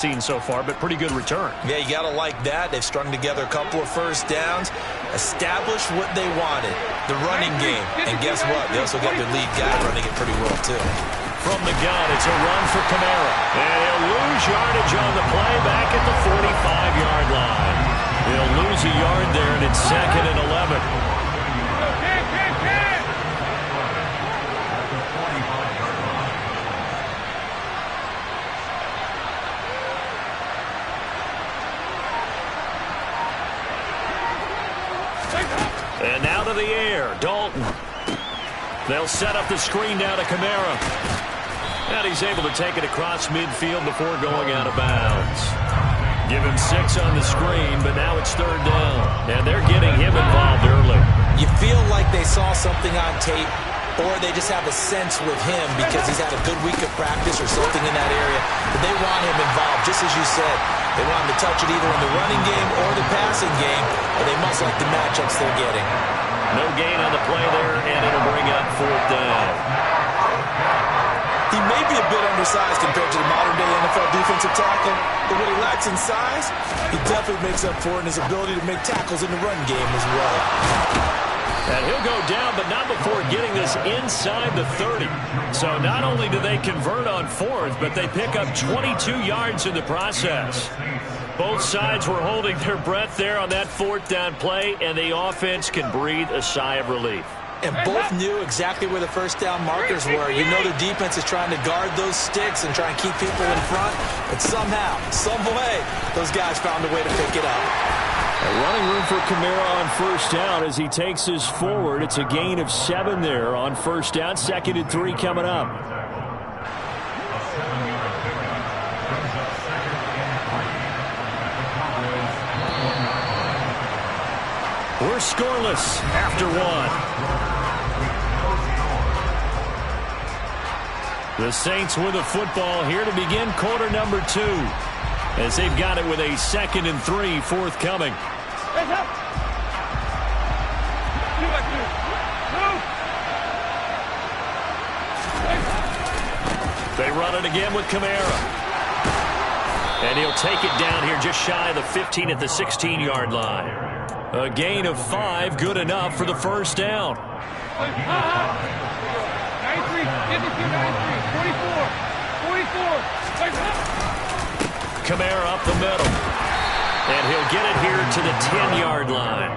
seen so far, but pretty good return. Yeah, you got to like that. They've strung together a couple of first downs, established what they wanted, the running game. And guess what? They also got their lead guy running it pretty well, too. From the gun, it's a run for Kamara. And he'll lose yardage on the play back at the 45-yard line. He'll lose a yard there, and it's 2nd and 11. And now to the air, Dalton. They'll set up the screen now to Kamara. And he's able to take it across midfield before going out of bounds. Give him 6 on the screen, but now it's 3rd down. And they're getting him involved early. You feel like they saw something on tape, or they just have a sense with him because he's had a good week of practice or something in that area. But they want him involved, just as you said. They want him to touch it either in the running game or the passing game, and they must like the matchups they're getting. No gain on the play there, and it'll bring up 4th down. He may be a bit undersized compared to the modern-day NFL defensive tackle, but what he lacks in size, he definitely makes up for it in his ability to make tackles in the run game as well. And he'll go down, but not before getting this inside the 30. So not only do they convert on 4th, but they pick up 22 yards in the process. Both sides were holding their breath there on that 4th down play, and the offense can breathe a sigh of relief. And both knew exactly where the first down markers were. You know the defense is trying to guard those sticks and try and keep people in front. But somehow, some way, those guys found a way to pick it up. Running room for Kamara on 1st down as he takes us forward. It's a gain of 7 there on 1st down. 2nd and 3 coming up. We're scoreless after 1. The Saints with a football here to begin quarter number 2. As they've got it with a 2nd and 3 forthcoming. They run it again with Kamara. And he'll take it down here just shy of the 15 at the 16-yard line. A gain of 5, good enough for the 1st down. 93, 52, 93, 44, 44. Kamara up the middle. And he'll get it here to the 10-yard line.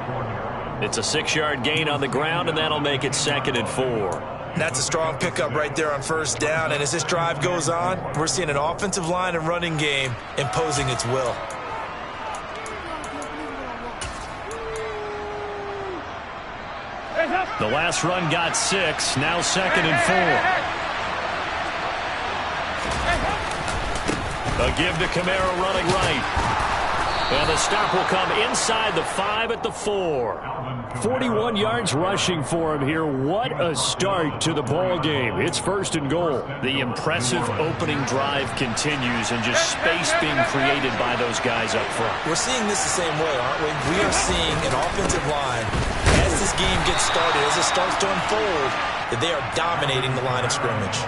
It's a 6-yard gain on the ground, and that'll make it 2nd and 4. That's a strong pickup right there on 1st down. And as this drive goes on, we're seeing an offensive line and running game imposing its will. The last run got 6. Now 2nd and 4. A give to Kamara running right. And the stop will come inside the 5 at the 4. 41 yards rushing for him here. What a start to the ball game. It's 1st and goal. The impressive opening drive continues, and just space being created by those guys up front. We're seeing this the same way, aren't we? We are seeing an offensive line, as this game gets started, as it starts to unfold, that they are dominating the line of scrimmage.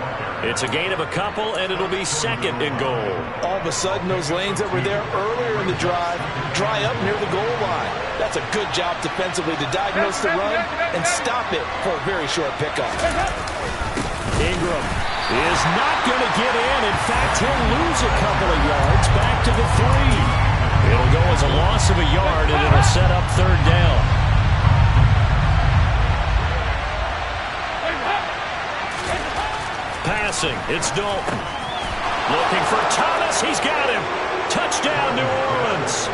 It's a gain of a couple, and it'll be 2nd and goal. All of a sudden, those lanes that were there earlier in the drive dry up near the goal line. That's a good job defensively to diagnose the run and stop it for a very short pickup. Ingram is not going to get in. In fact, he'll lose a couple of yards back to the 3. It'll go as a loss of a yard, and it'll set up 3rd down. Passing, it's Dalton. Looking for Thomas, he's got him. Touchdown, New Orleans.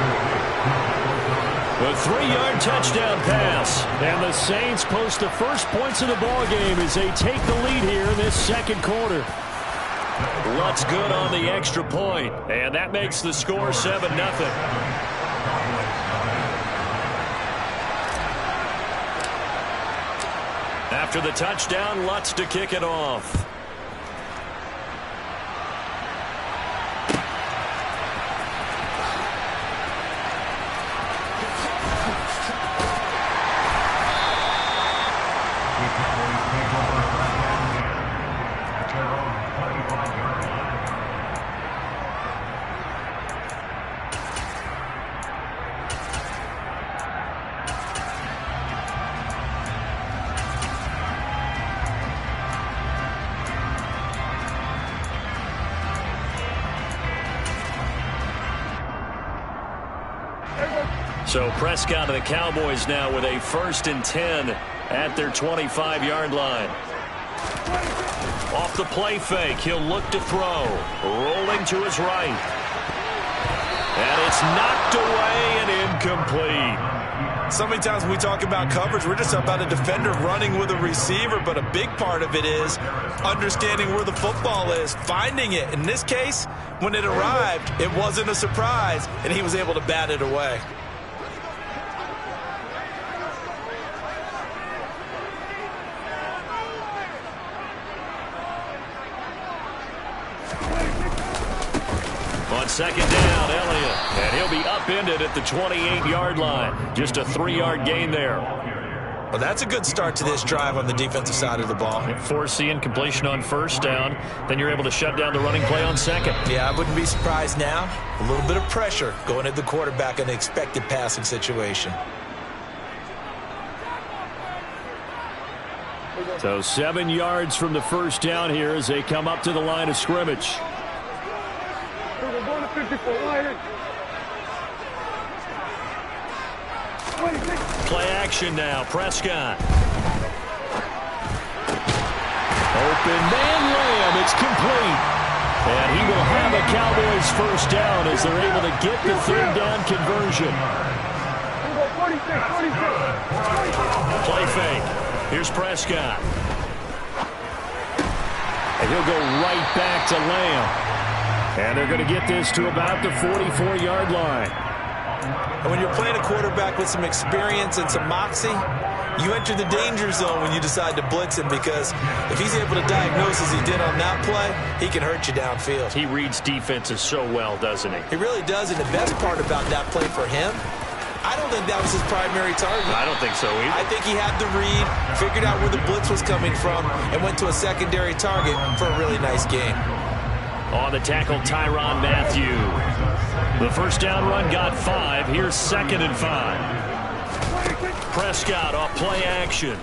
A 3-yard touchdown pass. And the Saints post the first points of the ball game as they take the lead here in this 2nd quarter. Lutz good on the extra point, and that makes the score 7-0. After the touchdown, Lutz to kick it off. So Prescott of the Cowboys now with a 1st and 10 at their 25-yard line. Off the play fake, he'll look to throw. Rolling to his right. And it's knocked away and incomplete. So many times when we talk about coverage, we're just about a defender running with a receiver, but a big part of it is understanding where the football is, finding it. In this case, when it arrived, it wasn't a surprise, and he was able to bat it away. On 2nd down, Elliott. And he'll be upended at the 28-yard line. Just a 3-yard gain there. Well, that's a good start to this drive on the defensive side of the ball. Force the incompletion on 1st down. Then you're able to shut down the running play on 2nd. Yeah, I wouldn't be surprised now. A little bit of pressure going at the quarterback in an expected passing situation. So 7 yards from the 1st down here as they come up to the line of scrimmage. We're going to 54. Play action now. Prescott. Open man Lamb. It's complete. And he will have a Cowboys 1st down as they're able to get the 3rd down conversion. 46. Play fake. Here's Prescott. And he'll go right back to Lamb. And they're going to get this to about the 44-yard line. And when you're playing a quarterback with some experience and some moxie, you enter the danger zone when you decide to blitz him, because if he's able to diagnose as he did on that play, he can hurt you downfield. He reads defenses so well, doesn't he? He really does, and the best part about that play for him, I don't think that was his primary target. I don't think so either. I think he had the read, figured out where the blitz was coming from, and went to a secondary target for a really nice game. On the tackle, Tyrann Mathieu. The 1st down run got 5. Here's 2nd and 5. Prescott off play action.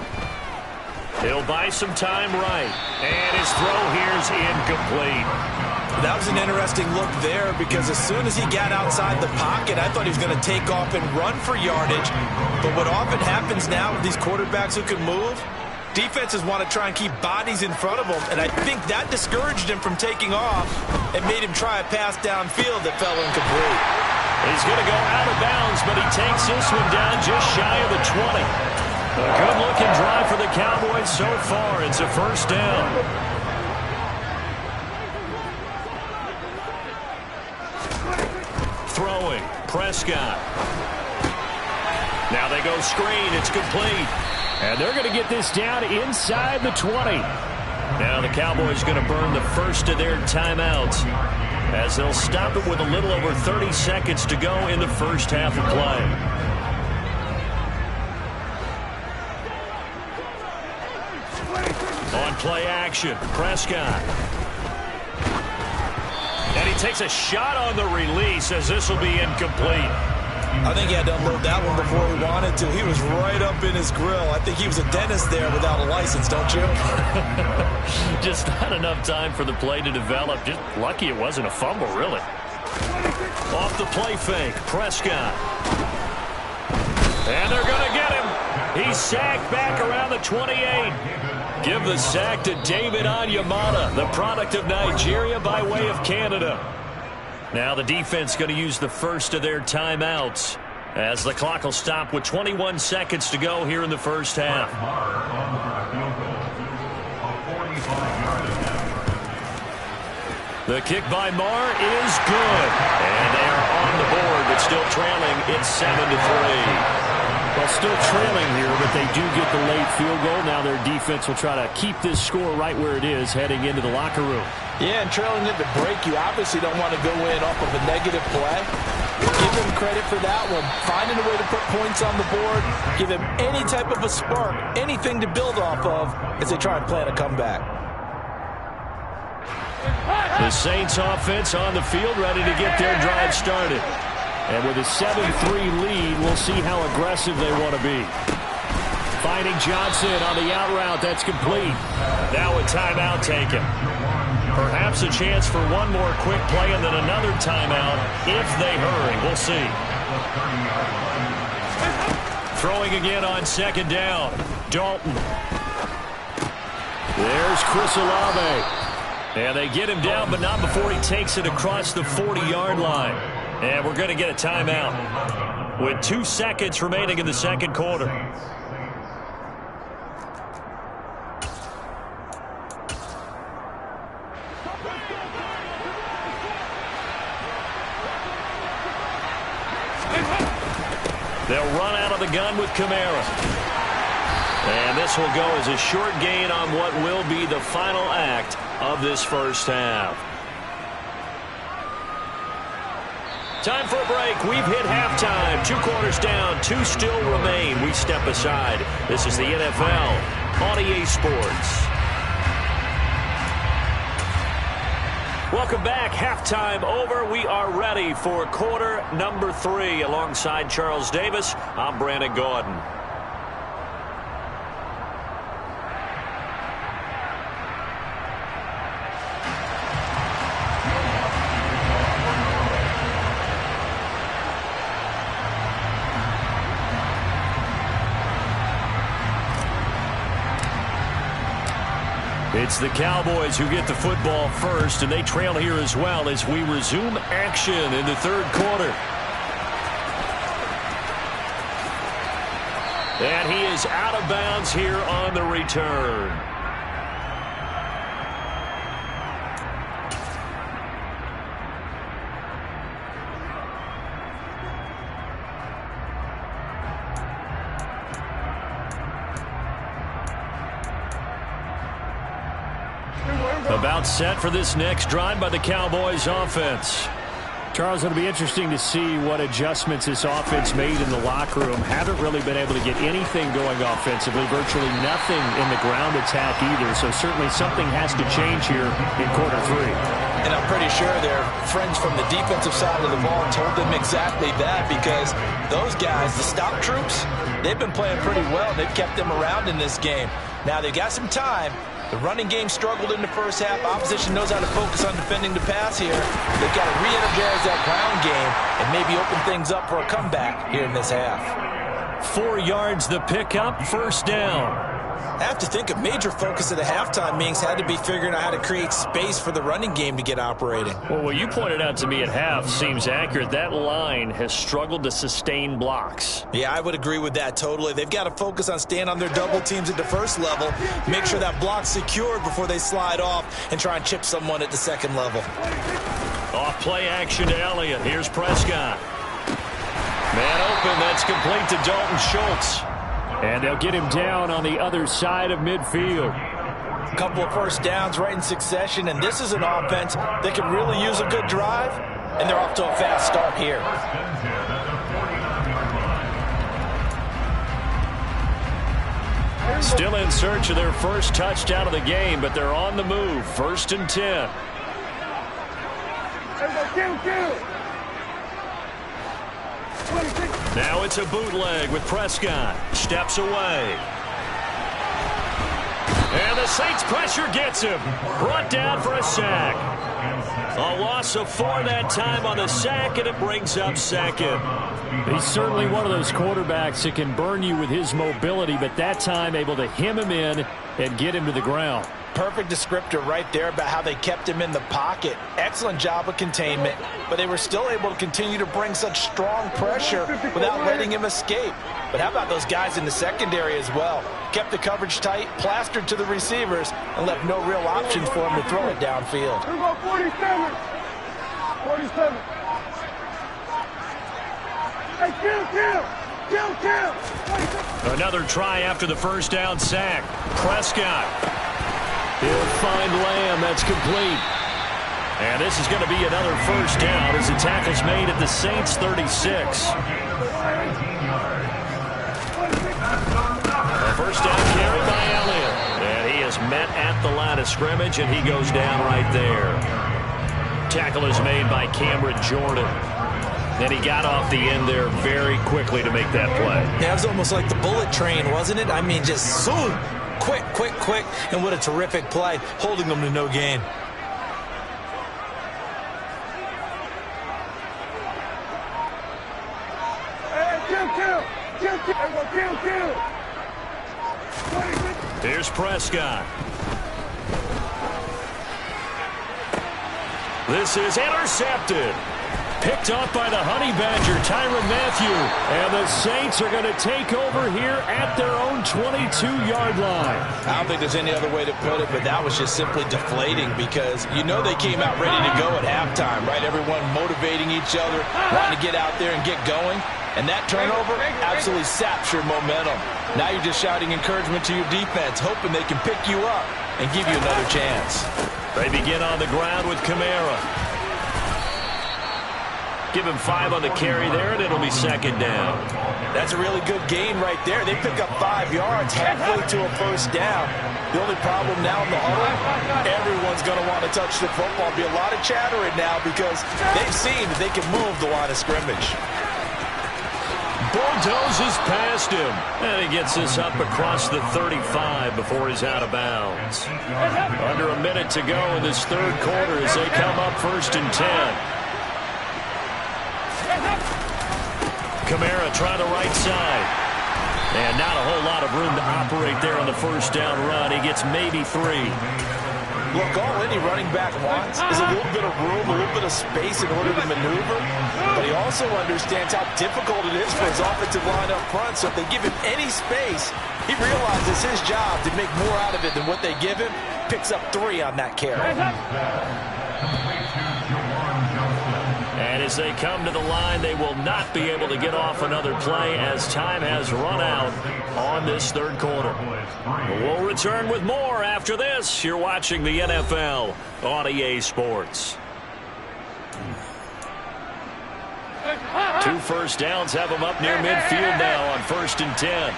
He'll buy some time right. And his throw here's incomplete. That was an interesting look there, because as soon as he got outside the pocket, I thought he was going to take off and run for yardage. But what often happens now with these quarterbacks who can move, defenses want to try and keep bodies in front of them, and I think that discouraged him from taking off and made him try a pass downfield that fell incomplete. He's going to go out of bounds, but he takes this one down just shy of the 20. A good-looking drive for the Cowboys so far. It's a 1st down. Throwing, Prescott. Now they go screen. It's complete. And they're going to get this down inside the 20. Now the Cowboys going to burn the 1st of their timeouts as they'll stop it with a little over 30 seconds to go in the 1st half of play. On play action, Prescott. And he takes a shot on the release as this will be incomplete. I think he had to unload that one before he wanted to. He was right up in his grill. I think he was a dentist there without a license, don't you? Just not enough time for the play to develop. Just lucky it wasn't a fumble, really. Off the play fake, Prescott. And they're going to get him. He's sacked back around the 28. Give the sack to David Onyemata, the product of Nigeria by way of Canada. Now the defense going to use the 1st of their timeouts as the clock will stop with 21 seconds to go here in the 1st half. The kick by Marr is good. And they are on the board, but still trailing. It's 7-3. Well, still trailing here, but they do get the late field goal. Now their defense will try to keep this score right where it is heading into the locker room. Yeah, and trailing into break, you obviously don't want to go in off of a negative play. Give him credit for that one. Finding a way to put points on the board, give him any type of a spark, anything to build off of as they try and plan a comeback. The Saints offense on the field ready to get their drive started. And with a 7-3 lead, we'll see how aggressive they want to be. Finding Johnson on the out route. That's complete. Now a timeout taken. Perhaps a chance for one more quick play and then another timeout if they hurry. We'll see. Throwing again on second down. Dalton. There's Chris Olave. And they get him down, but not before he takes it across the 40-yard line. And we're going to get a timeout with 2 seconds remaining in the second quarter. They'll run out of the gun with Kamara. And this will go as a short gain on what will be the final act of this first half. Time for a break. We've hit halftime. 2 quarters down. 2 still remain. We step aside. This is the NFL on EA Sports. Welcome back. Halftime over. We are ready for quarter number 3. Alongside Charles Davis, I'm Brandon Gordon. It's the Cowboys who get the football first, and they trail here as well as we resume action in the third quarter. And he is out of bounds here on the return. About set for this next drive by the Cowboys offense. Charles, it'll be interesting to see what adjustments this offense made in the locker room. Haven't really been able to get anything going offensively, virtually nothing in the ground attack either. So certainly something has to change here in quarter 3. And I'm pretty sure their friends from the defensive side of the ball told them exactly that, because those guys, the stop troops, they've been playing pretty well. They've kept them around in this game. Now they've got some time. The running game struggled in the first half. Opposition knows how to focus on defending the pass here. They've got to re-energize that ground game and maybe open things up for a comeback here in this half. 4 yards the pickup, first down. I have to think a major focus of the halftime meetings had to be figuring out how to create space for the running game to get operating. Well, what you pointed out to me at half seems accurate. That line has struggled to sustain blocks. Yeah, I would agree with that totally. They've got to focus on staying on their double teams at the first level, make sure that block's secured before they slide off and try and chip someone at the second level. Off play action to Elliott. Here's Prescott. Man open. That's complete to Dalton Schultz. And they'll get him down on the other side of midfield. A couple of first downs right in succession, and this is an offense that can really use a good drive, and they're off to a fast start here. Still in search of their first touchdown of the game, but they're on the move. 1st and 10. Now it's a bootleg with Prescott. Steps away. And the Saints pressure gets him. Brought down for a sack. A loss of 4 that time on the sack, and it brings up second. He's certainly one of those quarterbacks that can burn you with his mobility, but that time able to hem him in and get him to the ground. Perfect descriptor right there about how they kept him in the pocket. Excellent job of containment, but they were still able to continue to bring such strong pressure without letting him escape. But how about those guys in the secondary as well? Kept the coverage tight, plastered to the receivers, and left no real options for him to throw it downfield. 47. 47. Hey, kill. Another try after the first down sack. Prescott. He'll find Lamb. That's complete. And this is going to be another first down as the tackle's made at the Saints' 36. A first down carry by Elliott. And he is met at the line of scrimmage, and he goes down right there. Tackle is made by Cameron Jordan. Then he got off the end there very quickly to make that play. Yeah, it was almost like the bullet train, wasn't it? I mean, just zoom. Quick, and what a terrific play, holding them to no gain. Kill! Everyone kill! Here's Prescott. This is intercepted. Picked off by the Honey Badger, Tyrann Mathieu. And the Saints are going to take over here at their own 22-yard line. I don't think there's any other way to put it, but that was just simply deflating because you know they came out ready to go at halftime, right? Everyone motivating each other, wanting to get out there and get going. And that turnover absolutely saps your momentum. Now you're just shouting encouragement to your defense, hoping they can pick you up and give you another chance. They begin on the ground with Kamara. Give him 5 on the carry there, and it'll be second down. That's a really good gain right there. They pick up 5 yards halfway to a first down. The only problem now in the huddle, everyone's going to want to touch the football. Be a lot of chattering now because they've seen that they can move the line of scrimmage. Bulldozes past him. And he gets this up across the 35 before he's out of bounds. Under a minute to go in this third quarter as they come up 1st and 10. Kamara trying the right side. And not a whole lot of room to operate there on the first down run. He gets maybe 3. Look, all any running back wants is a little bit of room, a little bit of space in order to maneuver. But he also understands how difficult it is for his offensive line up front. So if they give him any space, he realizes his job to make more out of it than what they give him. Picks up 3 on that carry. And as they come to the line, they will not be able to get off another play as time has run out on this third quarter. We'll return with more after this. You're watching the NFL on EA Sports. 2 first downs have them up near midfield now on 1st and 10.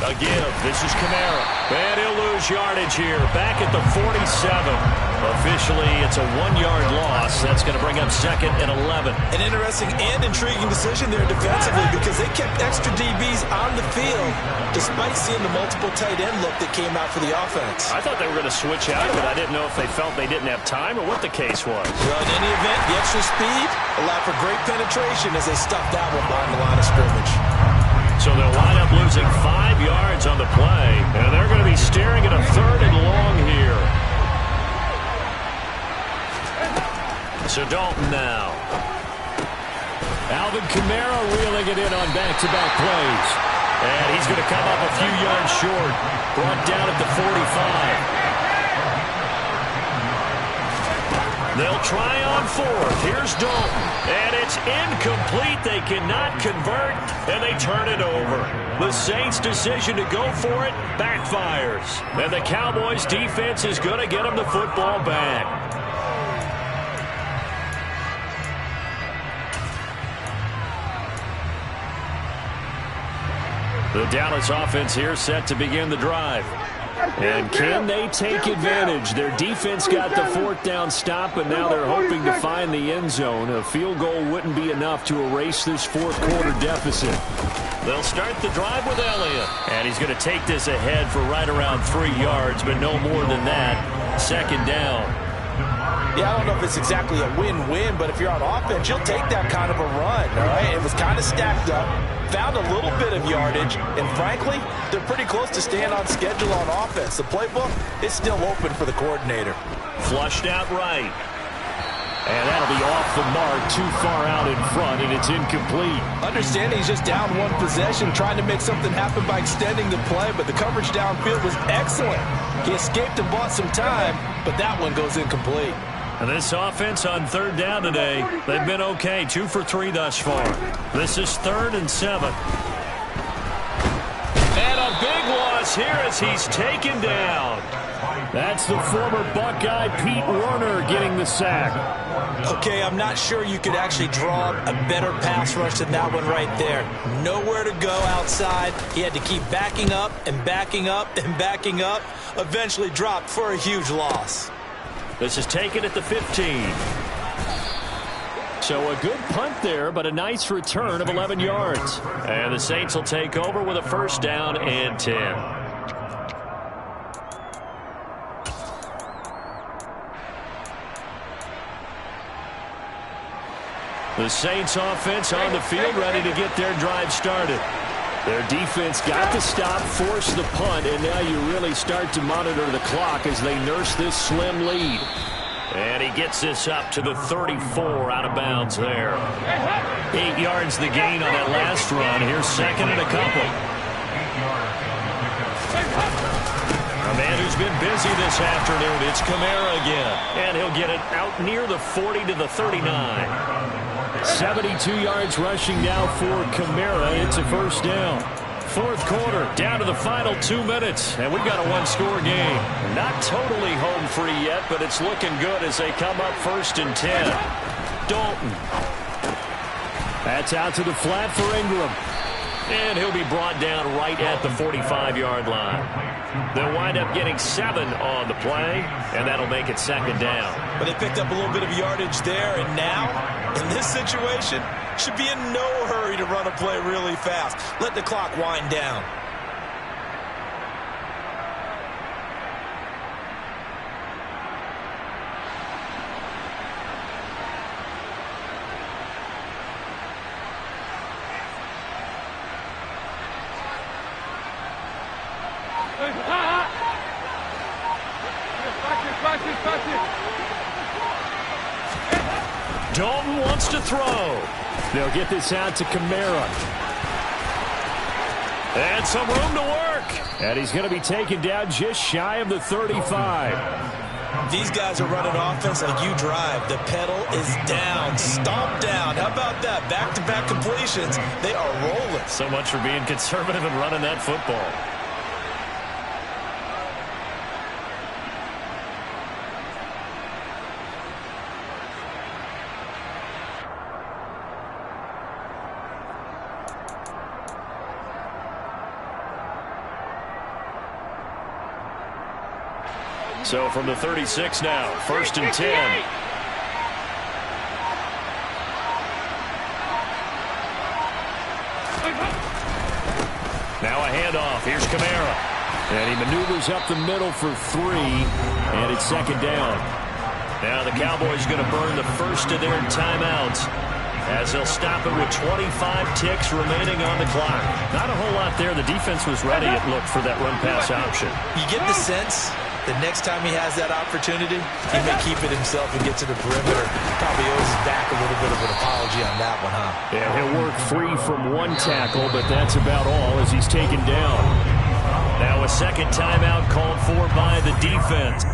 A give. This is Kamara. And he'll lose yardage here. Back at the 47. Officially, it's a 1-yard loss. That's going to bring up 2nd and 11. An interesting and intriguing decision there defensively because they kept extra DBs on the field despite seeing the multiple tight end look that came out for the offense. I thought they were going to switch out of it. I didn't know if they felt they didn't have time or what the case was. Well, in any event, the extra speed allowed for great penetration as they stuffed that one behind the line of scrimmage. So they'll wind up losing 5 yards on the play, and they're going to be staring at a 3rd and long here. So Dalton now. Alvin Kamara reeling it in on back-to-back plays. And he's going to come up a few yards short. Brought down at the 45. They'll try on 4th. Here's Dalton. And it's incomplete. They cannot convert, and they turn it over. The Saints' decision to go for it backfires. And the Cowboys' defense is going to get them the football back. The Dallas offense here set to begin the drive. And can they take advantage? Their defense got the 4th down stop, and now they're hoping to find the end zone. A field goal wouldn't be enough to erase this 4th quarter deficit. They'll start the drive with Elliott. And he's going to take this ahead for right around 3 yards, but no more than that. 2nd down. Yeah, I don't know if it's exactly a win-win, but if you're on offense, you'll take that kind of a run, all right? It was kind of stacked up, found a little bit of yardage, and frankly, they're pretty close to staying on schedule on offense. The playbook is still open for the coordinator. Flushed out right. And that'll be off the mark, too far out in front, and it's incomplete. Understanding he's just down 1 possession, trying to make something happen by extending the play, but the coverage downfield was excellent. He escaped and bought some time, but that one goes incomplete. And this offense on 3rd down today, they've been okay, 2 for 3 thus far. This is 3rd and 7. And a big loss here as he's taken down. That's the former Buckeye Pete Werner getting the sack. Okay, I'm not sure you could actually draw a better pass rush than that one right there. Nowhere to go outside. He had to keep backing up and backing up and backing up. Eventually dropped for a huge loss. This is taken at the 15. So a good punt there, but a nice return of 11 yards. And the Saints will take over with a 1st down and 10. The Saints offense on the field, ready to get their drive started. Their defense got the stop, forced the punt, and now you really start to monitor the clock as they nurse this slim lead. And he gets this up to the 34 out of bounds there. 8 yards the gain on that last run. Here's second and a couple. A man who's been busy this afternoon, it's Kamara again. And he'll get it out near the 40 to the 39. 72 yards rushing now for Kamara. It's a first down. Fourth quarter, down to the final 2 minutes, and we've got a one-score game. Not totally home free yet, but it's looking good as they come up 1st and 10. Dalton. That's out to the flat for Ingram. And he'll be brought down right at the 45-yard line. They'll wind up getting 7 on the play, and that'll make it second down. But they picked up a little bit of yardage there, and now, in this situation, should be in no hurry to run a play really fast. Let the clock wind down. Dalton wants to throw. They'll get this out to Kamara. And some room to work. And he's going to be taken down just shy of the 35. These guys are running offense like you drive. The pedal is down, stomp down. How about that? Back-to-back completions. They are rolling. So much for being conservative and running that football. So from the 36 now, 1st and 10. Now a handoff. Here's Kamara. And he maneuvers up the middle for 3, and it's second down. Now the Cowboys going to burn the first of their timeouts as they'll stop it with 25 ticks remaining on the clock. Not a whole lot there. The defense was ready, it looked, for that run-pass option. You get the sense the next time he has that opportunity, he may keep it himself and get to the perimeter. Probably owes his back a little bit of an apology on that one, huh? Yeah, he'll work free from one tackle, but that's about all as he's taken down. Now a second timeout called for by the defense.